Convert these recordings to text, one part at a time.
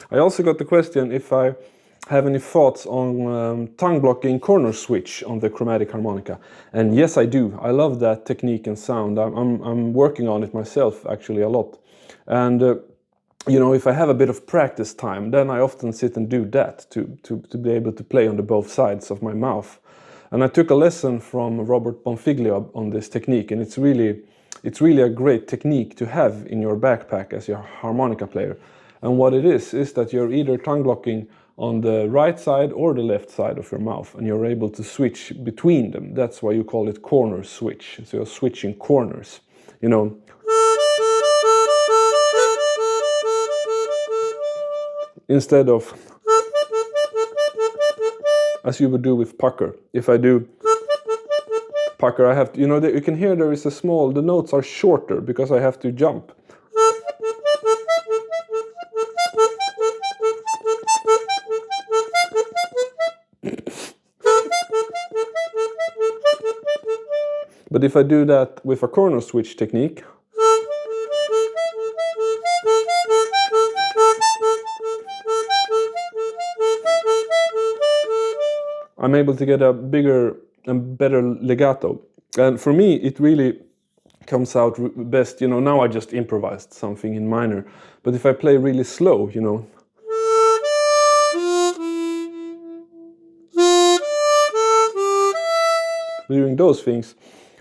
I also got the question if I have any thoughts on tongue blocking corner switch on the chromatic harmonica. And yes, I do. I love that technique and sound. I'm working on it myself actually a lot. And you know, if I have a bit of practice time, then I often sit and do that to be able to play on the both sides of my mouth. And I took a lesson from Robert Bonfiglio on this technique, and it's really a great technique to have in your backpack as your harmonica player. And what it is that you're either tongue blocking on the right side or the left side of your mouth, and you're able to switch between them. That's why you call it corner switch. So you're switching corners, you know. Instead of, as you would do with pucker. If I do pucker, I have to, you know, you can hear there is a small, the notes are shorter because I have to jump. But if I do that with a corner switch technique, I'm able to get a bigger and better legato. And for me, it really comes out best, you know, now I just improvised something in minor. But if I play really slow, you know, doing those things,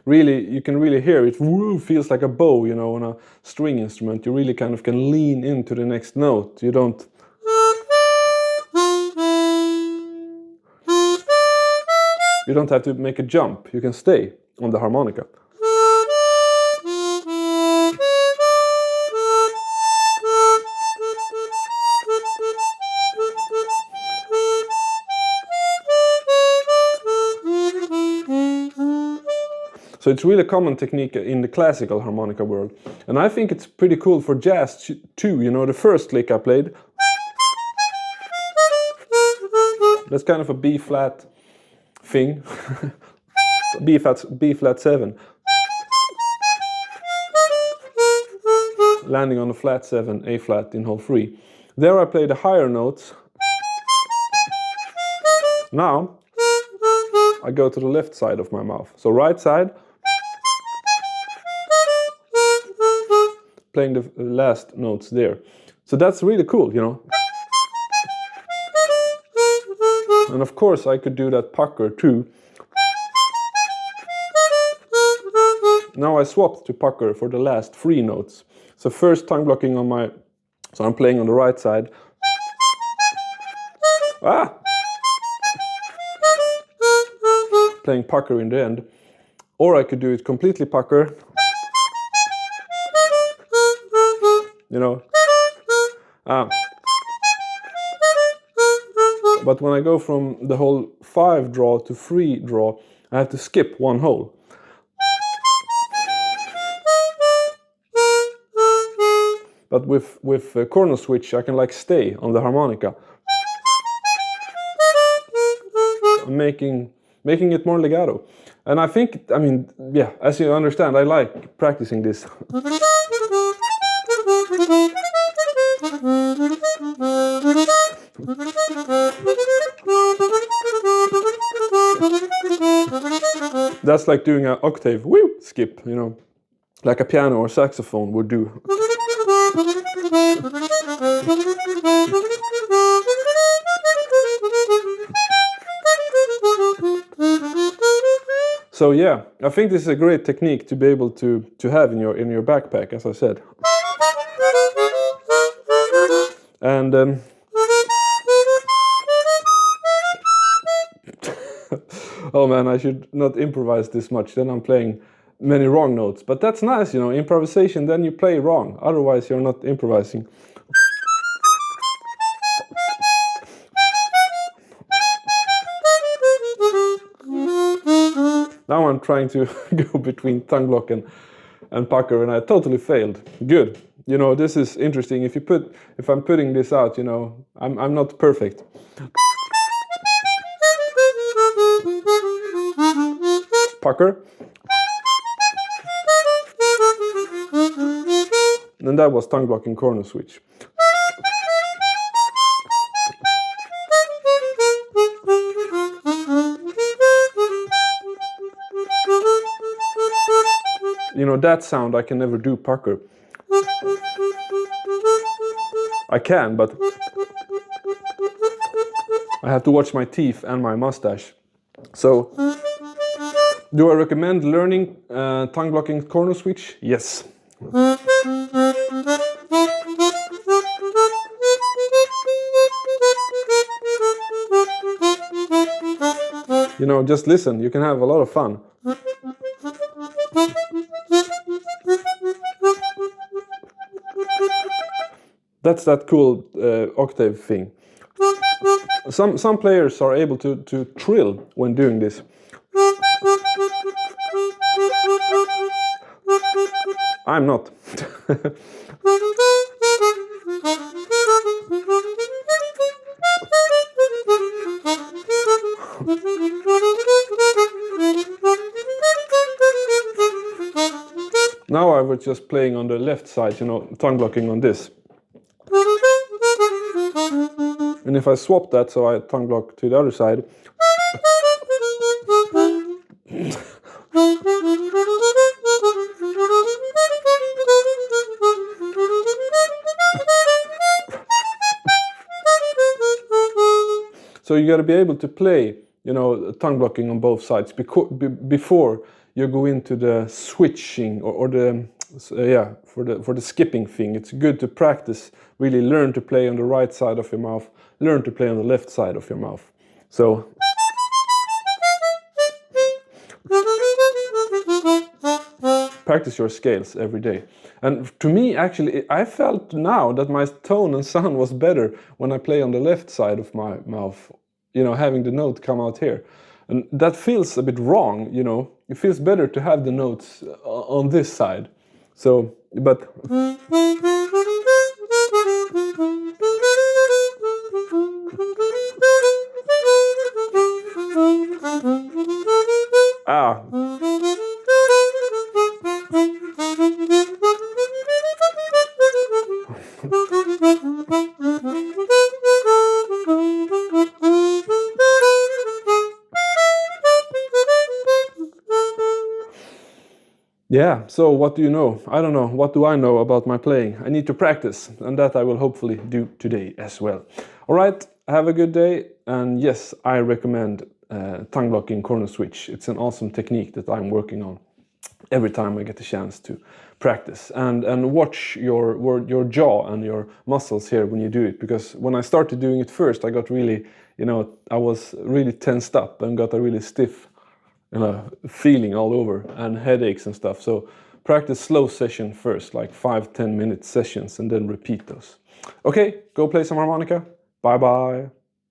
really, you can really hear it feels like a bow, you know, on a string instrument. You really kind of can lean into the next note. You don't... You don't have to make a jump, you can stay on the harmonica. So it's really a common technique in the classical harmonica world. And I think it's pretty cool for jazz too, you know, the first lick I played. That's kind of a B flat thing. B flat 7. Landing on a flat 7, A flat in hole 3. There I play the higher notes. Now I go to the left side of my mouth. So right side, playing the last notes there. So that's really cool, you know. And of course I could do that pucker too. Now I swapped to pucker for the last 3 notes. So first tongue blocking on my... So I'm playing on the right side. Playing pucker in the end. Or I could do it completely pucker. You know. But when I go from the hole 5 draw to 3 draw, I have to skip 1 hole. But with a corner switch, I can like stay on the harmonica, making it more legato. And I think, I mean, yeah, as you understand, I like practicing this. That's like doing an octave skip, you know, like a piano or saxophone would do. So yeah, I think this is a great technique to be able to have in your backpack, as I said. And oh man, I should not improvise this much, then I'm playing many wrong notes. But that's nice, you know, improvisation, then you play wrong, otherwise you're not improvising. Now I'm trying to go between tongue block and pucker, and I totally failed. Good. You know, this is interesting. If I'm putting this out, you know, I'm not perfect. Pucker. And that was tongue blocking corner switch. that sound I can never do pucker. I can, but I have to watch my teeth and my mustache. So, do I recommend learning tongue blocking corner switch? Yes. Just listen, you can have a lot of fun. That's that cool octave thing. Some players are able to trill when doing this. I'm not. Now I was just playing on the left side, tongue blocking on this. And if I swap that, so I tongue block to the other side. So you got to be able to play, tongue blocking on both sides before you go into the switching or the for the skipping thing. It's good to practice, really learn to play on the right side of your mouth, learn to play on the left side of your mouth. So practice your scales every day. And to me, actually, I felt now that my tone and sound was better when I play on the left side of my mouth, having the note come out here. And that feels a bit wrong, It feels better to have the notes on this side. So, but... Yeah, so what do you know? I don't know. What do I know about my playing? I need to practice, and that I will hopefully do today as well. All right, have a good day, and yes, I recommend tongue blocking corner switch. It's an awesome technique that I'm working on every time I get the chance to practice. And watch your jaw and your muscles here when you do it, because when I started doing it first, I got really, I was really tensed up and got a really stiff feeling all over and headaches and stuff. So practice slow session first, like 5-10 minute sessions, and then repeat those. Okay, go play some harmonica. Bye bye.